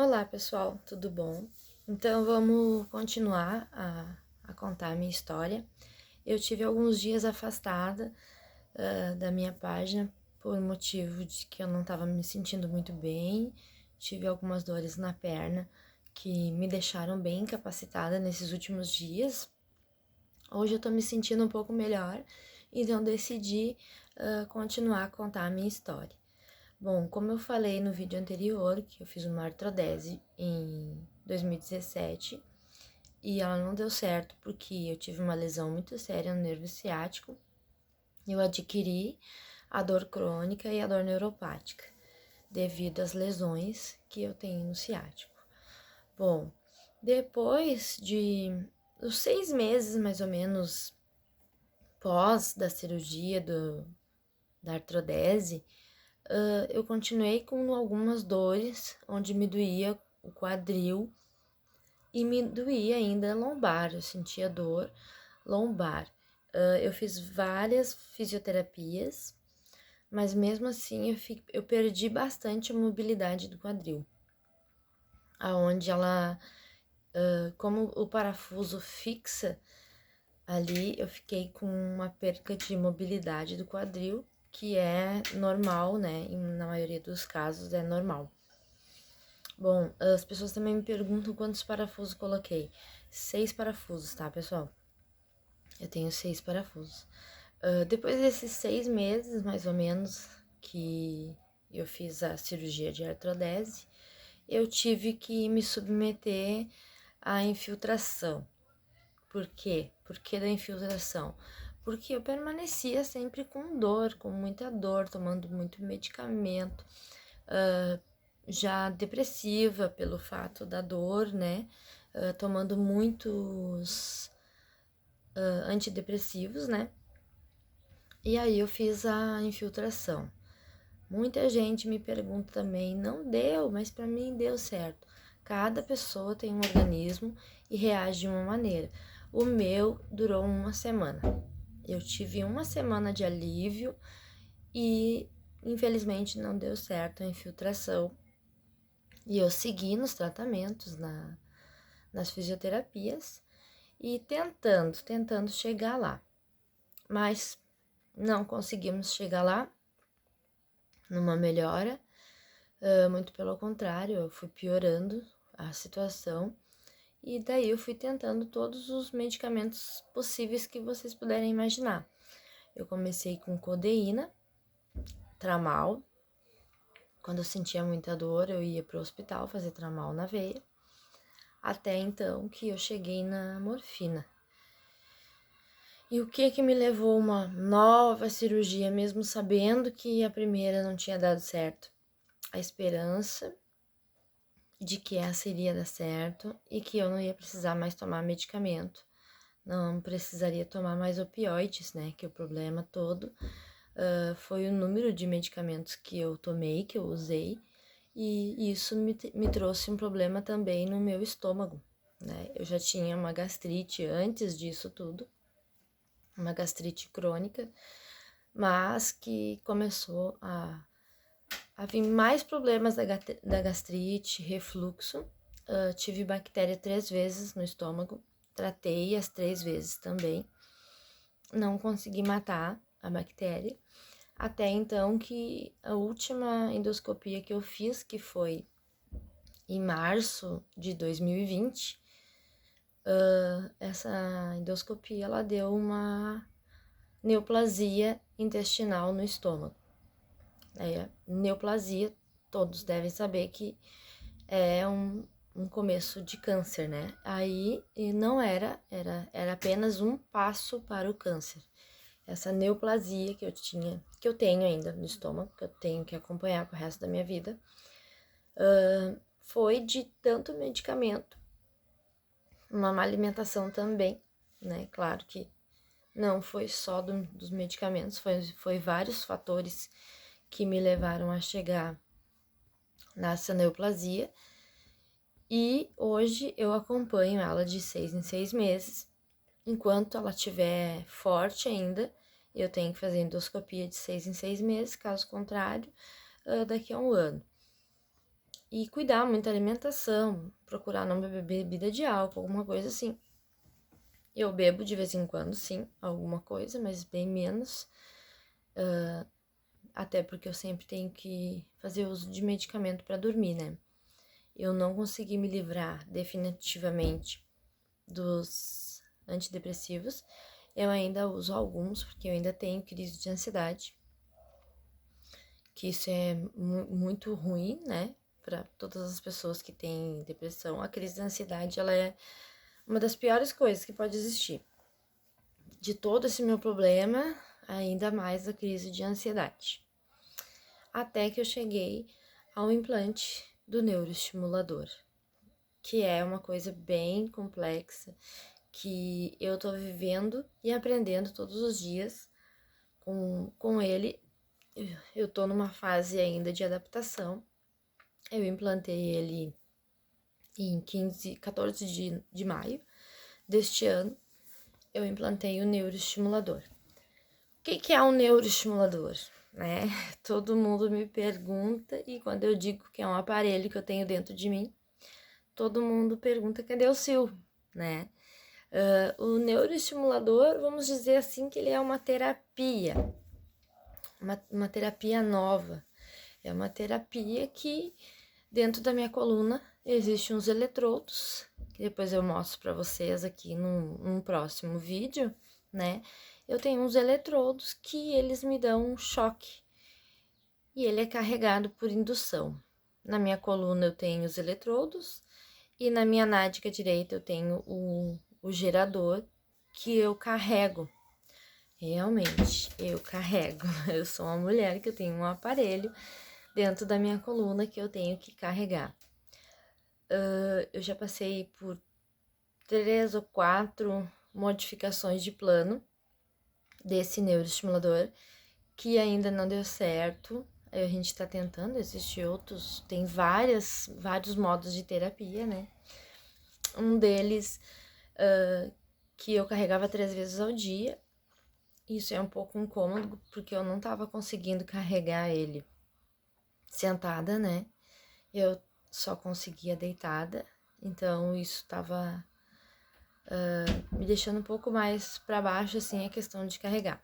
Olá pessoal, tudo bom? Então vamos continuar a contar a minha história. Eu tive alguns dias afastada da minha página por motivo de que eu não estava me sentindo muito bem, tive algumas dores na perna que me deixaram bem incapacitada nesses últimos dias. Hoje eu tô me sentindo um pouco melhor, então decidi continuar a contar a minha história. Bom, como eu falei no vídeo anterior, que eu fiz uma artrodese em 2017 e ela não deu certo porque eu tive uma lesão muito séria no nervo ciático, eu adquiri a dor crônica e a dor neuropática devido às lesões que eu tenho no ciático. Bom, depois de os 6 meses mais ou menos pós da cirurgia da artrodese, eu continuei com algumas dores, onde me doía o quadril e me doía ainda a lombar, eu sentia dor lombar. Eu fiz várias fisioterapias, mas mesmo assim eu perdi bastante a mobilidade do quadril, aonde ela, como o parafuso fixa ali, eu fiquei com uma perca de mobilidade do quadril, que é normal, né? E na maioria dos casos é normal. Bom, as pessoas também me perguntam quantos parafusos coloquei. 6 parafusos, tá, pessoal? Eu tenho 6 parafusos. Depois desses 6 meses, mais ou menos, que eu fiz a cirurgia de artrodese, eu tive que me submeter à infiltração. Por quê? Por que da infiltração? Porque eu permanecia sempre com dor, com muita dor, tomando muito medicamento, já depressiva pelo fato da dor, né? Tomando muitos antidepressivos, né? E aí eu fiz a infiltração. Muita gente me pergunta também, não deu, mas para mim deu certo. Cada pessoa tem um organismo e reage de uma maneira. O meu durou uma semana. Eu tive uma semana de alívio e infelizmente não deu certo a infiltração. E eu segui nos tratamentos, nas fisioterapias e tentando chegar lá. Mas não conseguimos chegar lá numa melhora, muito pelo contrário, eu fui piorando a situação. E daí eu fui tentando todos os medicamentos possíveis que vocês puderem imaginar. Eu comecei com codeína, tramal. Quando eu sentia muita dor, eu ia para o hospital fazer tramal na veia. Até então que eu cheguei na morfina. E o que me levou a uma nova cirurgia, mesmo sabendo que a primeira não tinha dado certo? A esperança de que essa iria dar certo e que eu não ia precisar mais tomar medicamento, não precisaria tomar mais opioides, né? Que o problema todo foi o número de medicamentos que eu tomei, que eu usei, e isso me trouxe um problema também no meu estômago, né? Eu já tinha uma gastrite antes disso tudo, uma gastrite crônica, mas que começou a vir mais problemas da gastrite, refluxo. Tive bactéria 3 vezes no estômago, tratei as 3 vezes também, não consegui matar a bactéria, até então que a última endoscopia que eu fiz, que foi em março de 2020, essa endoscopia ela deu uma neoplasia intestinal no estômago. Neoplasia, todos devem saber que é um começo de câncer, né? Aí não era apenas um passo para o câncer. Essa neoplasia que eu tenho ainda no estômago, que eu tenho que acompanhar pro resto da minha vida, foi de tanto medicamento, uma má alimentação também, né? Claro que não foi só dos medicamentos, foi vários fatores que me levaram a chegar nessa neoplasia. E hoje eu acompanho ela de 6 em 6 meses. Enquanto ela estiver forte ainda, eu tenho que fazer endoscopia de 6 em 6 meses, caso contrário, daqui a um ano. E cuidar muito da alimentação, procurar não beber bebida de álcool, alguma coisa assim. Eu bebo de vez em quando, sim, alguma coisa, mas bem menos. Até porque eu sempre tenho que fazer uso de medicamento para dormir, né? Eu não consegui me livrar definitivamente dos antidepressivos. Eu ainda uso alguns, porque eu ainda tenho crise de ansiedade, que isso é muito ruim, né? Para todas as pessoas que têm depressão. A crise de ansiedade, ela é uma das piores coisas que pode existir. De todo esse meu problema, ainda mais a crise de ansiedade. Até que eu cheguei ao implante do neuroestimulador, que é uma coisa bem complexa, que eu tô vivendo e aprendendo todos os dias com ele. Eu tô numa fase ainda de adaptação. Eu implantei ele em 14 de maio deste ano. Eu implantei o neuroestimulador. O que é um neuroestimulador? Né? Todo mundo me pergunta, e quando eu digo que é um aparelho que eu tenho dentro de mim, todo mundo pergunta cadê o Sil, né? O neuroestimulador, vamos dizer assim, que ele é uma terapia, uma terapia nova. É uma terapia que dentro da minha coluna existem uns eletrodos, que depois eu mostro para vocês aqui num próximo vídeo, né? Eu tenho uns eletrodos que eles me dão um choque e ele é carregado por indução. Na minha coluna eu tenho os eletrodos e na minha nádega direita eu tenho o gerador que eu carrego. Realmente, eu carrego. Eu sou uma mulher que eu tenho um aparelho dentro da minha coluna que eu tenho que carregar. Eu já passei por 3 ou 4 modificações de plano desse neuroestimulador que ainda não deu certo. A gente tá tentando, existem outros, tem vários modos de terapia, né? Um deles que eu carregava 3 vezes ao dia. Isso é um pouco incômodo, porque eu não tava conseguindo carregar ele sentada, né? Eu só conseguia deitada, então isso tava me deixando um pouco mais para baixo, assim, a questão de carregar.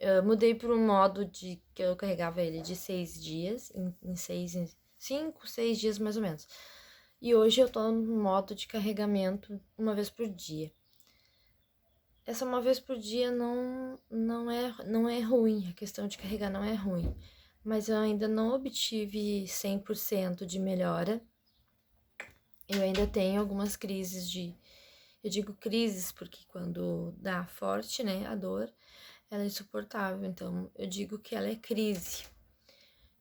Eu mudei para um modo de que eu carregava ele de 6 dias, em 5, 6 dias mais ou menos. E hoje eu tô no modo de carregamento uma vez por dia. Essa uma vez por dia não é ruim, a questão de carregar não é ruim. Mas eu ainda não obtive 100% de melhora. Eu ainda tenho algumas crises eu digo crises porque quando dá forte, né, a dor, ela é insuportável, então eu digo que ela é crise.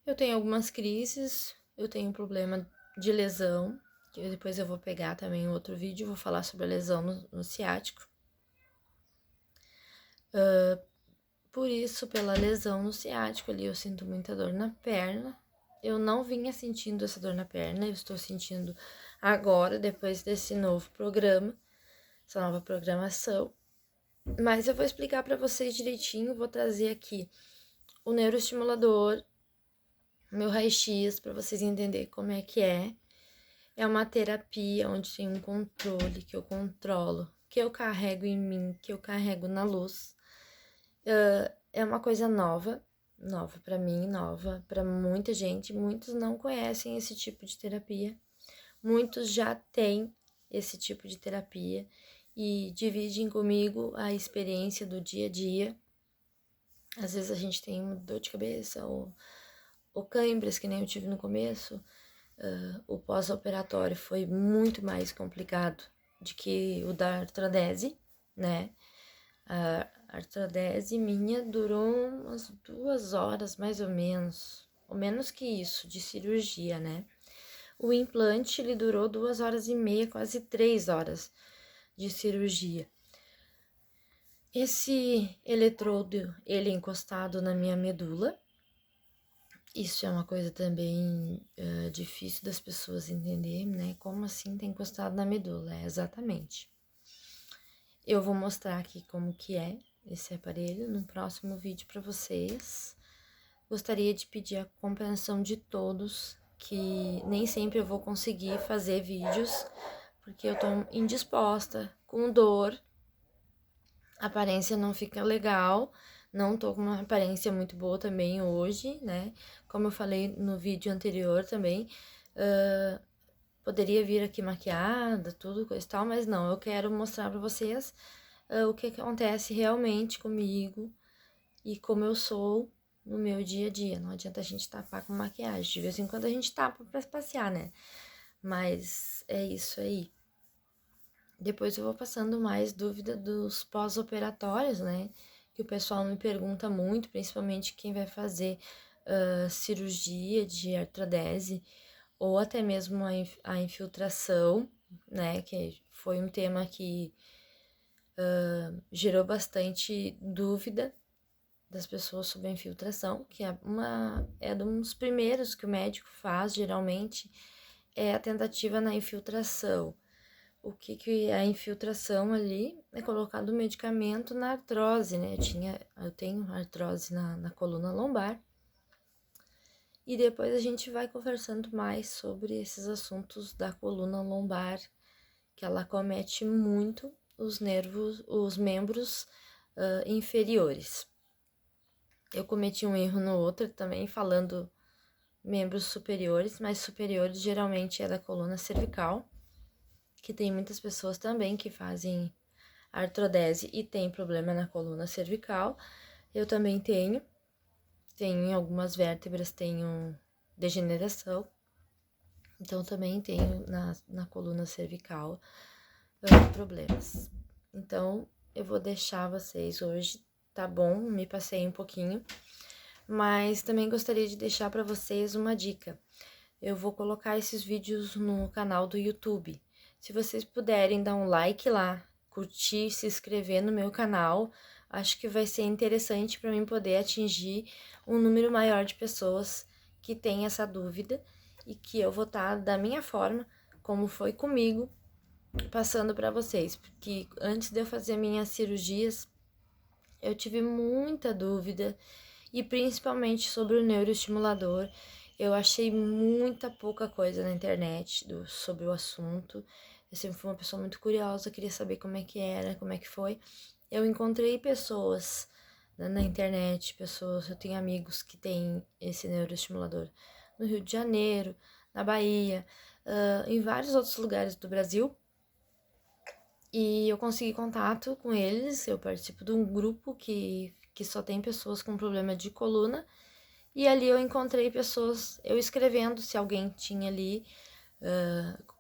Eu tenho algumas crises, eu tenho um problema de lesão, que depois eu vou pegar também em outro vídeo, vou falar sobre a lesão no ciático. Por isso, pela lesão no ciático ali, eu sinto muita dor na perna. Eu não vinha sentindo essa dor na perna, eu estou sentindo agora, depois desse novo programa, essa nova programação. Mas eu vou explicar para vocês direitinho, vou trazer aqui o neuroestimulador, meu raio-x, para vocês entenderem como é que é. É uma terapia onde tem um controle que eu controlo, que eu carrego em mim, que eu carrego na luz. É uma coisa nova para mim, nova para muita gente. Muitos não conhecem esse tipo de terapia, muitos já têm esse tipo de terapia e dividem comigo a experiência do dia a dia. Às vezes a gente tem uma dor de cabeça ou cãibras, que nem eu tive no começo. O pós-operatório foi muito mais complicado do que o da artrodese, né? A artrodese minha durou umas 2 horas, mais ou menos que isso, de cirurgia, né? O implante, ele durou 2 horas e meia, quase 3 horas de cirurgia. Esse eletrodo, ele é encostado na minha medula. Isso é uma coisa também difícil das pessoas entenderem, né? Como assim tem encostado na medula? Exatamente. Eu vou mostrar aqui como que é esse aparelho no próximo vídeo para vocês. Gostaria de pedir a compreensão de todos que nem sempre eu vou conseguir fazer vídeos, porque eu tô indisposta, com dor, a aparência não fica legal, não tô com uma aparência muito boa também hoje, né? Como eu falei no vídeo anterior também, poderia vir aqui maquiada, tudo, coisa e tal, mas não, eu quero mostrar pra vocês o que acontece realmente comigo e como eu sou no meu dia a dia. Não adianta a gente tapar com maquiagem, de vez em quando a gente tapa pra passear, né? Mas é isso aí. Depois eu vou passando mais dúvida dos pós-operatórios, né? Que o pessoal me pergunta muito, principalmente quem vai fazer cirurgia de artrodese ou até mesmo a infiltração, né? Que foi um tema que gerou bastante dúvida das pessoas sobre a infiltração, que é um dos primeiros que o médico faz, geralmente, é a tentativa na infiltração. O que é a infiltração ali? É colocado o medicamento na artrose, né? Eu tenho artrose na coluna lombar. E depois a gente vai conversando mais sobre esses assuntos da coluna lombar, que ela comete muito os nervos, os membros inferiores. Eu cometi um erro no outro também, falando membros superiores, mas superiores geralmente é da coluna cervical, que tem muitas pessoas também que fazem artrodese e tem problema na coluna cervical. Eu também tenho em algumas vértebras tenho degeneração, então também tenho na coluna cervical problemas. Então eu vou deixar vocês hoje, tá bom? Me passei um pouquinho, mas também gostaria de deixar para vocês uma dica. Eu vou colocar esses vídeos no canal do YouTube. Se vocês puderem dar um like lá, curtir, se inscrever no meu canal, acho que vai ser interessante para mim poder atingir um número maior de pessoas que têm essa dúvida e que eu vou estar da minha forma, como foi comigo, passando para vocês. Porque antes de eu fazer minhas cirurgias, eu tive muita dúvida e principalmente sobre o neuroestimulador. Eu achei muita pouca coisa na internet sobre o assunto. Eu sempre fui uma pessoa muito curiosa, queria saber como é que era, como é que foi. Eu encontrei pessoas na internet, eu tenho amigos que têm esse neuroestimulador no Rio de Janeiro, na Bahia, em vários outros lugares do Brasil. E eu consegui contato com eles, eu participo de um grupo que só tem pessoas com problema de coluna. E ali eu encontrei pessoas, eu escrevendo se alguém tinha ali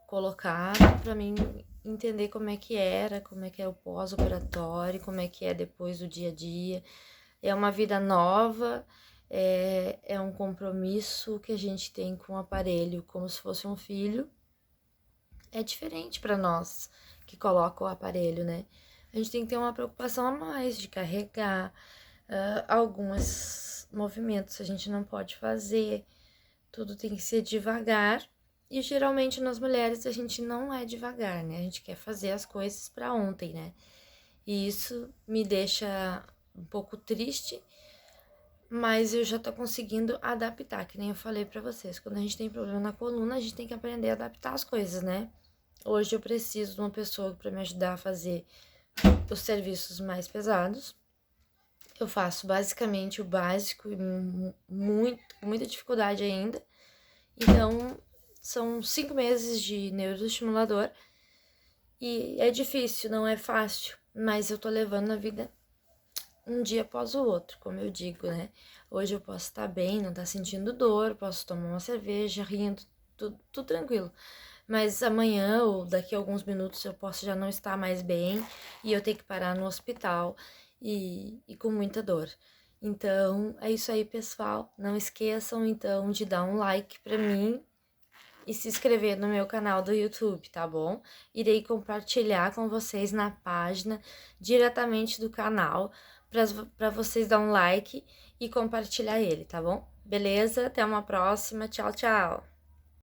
colocado para mim entender como é que era o pós-operatório, como é que é depois do dia a dia. É uma vida nova, é um compromisso que a gente tem com o aparelho como se fosse um filho. É diferente para nós que coloca o aparelho, né? A gente tem que ter uma preocupação a mais de carregar, alguns movimentos a gente não pode fazer, tudo tem que ser devagar. E geralmente nas mulheres a gente não é devagar, né? A gente quer fazer as coisas para ontem, né? E isso me deixa um pouco triste, mas eu já tô conseguindo adaptar, que nem eu falei pra vocês. Quando a gente tem problema na coluna, a gente tem que aprender a adaptar as coisas, né? Hoje eu preciso de uma pessoa para me ajudar a fazer os serviços mais pesados. Eu faço basicamente o básico e com muita dificuldade ainda. Então, são 5 meses de neuroestimulador e é difícil, não é fácil, mas eu tô levando a vida um dia após o outro, como eu digo, né? Hoje eu posso estar bem, não estar sentindo dor, posso tomar uma cerveja, rindo, tudo tranquilo. Mas amanhã ou daqui a alguns minutos eu posso já não estar mais bem e eu ter que parar no hospital e com muita dor. Então, é isso aí, pessoal. Não esqueçam, então, de dar um like pra mim e se inscrever no meu canal do YouTube, tá bom? Irei compartilhar com vocês na página, diretamente do canal, pra vocês dar um like e compartilhar ele, tá bom? Beleza? Até uma próxima. Tchau, tchau!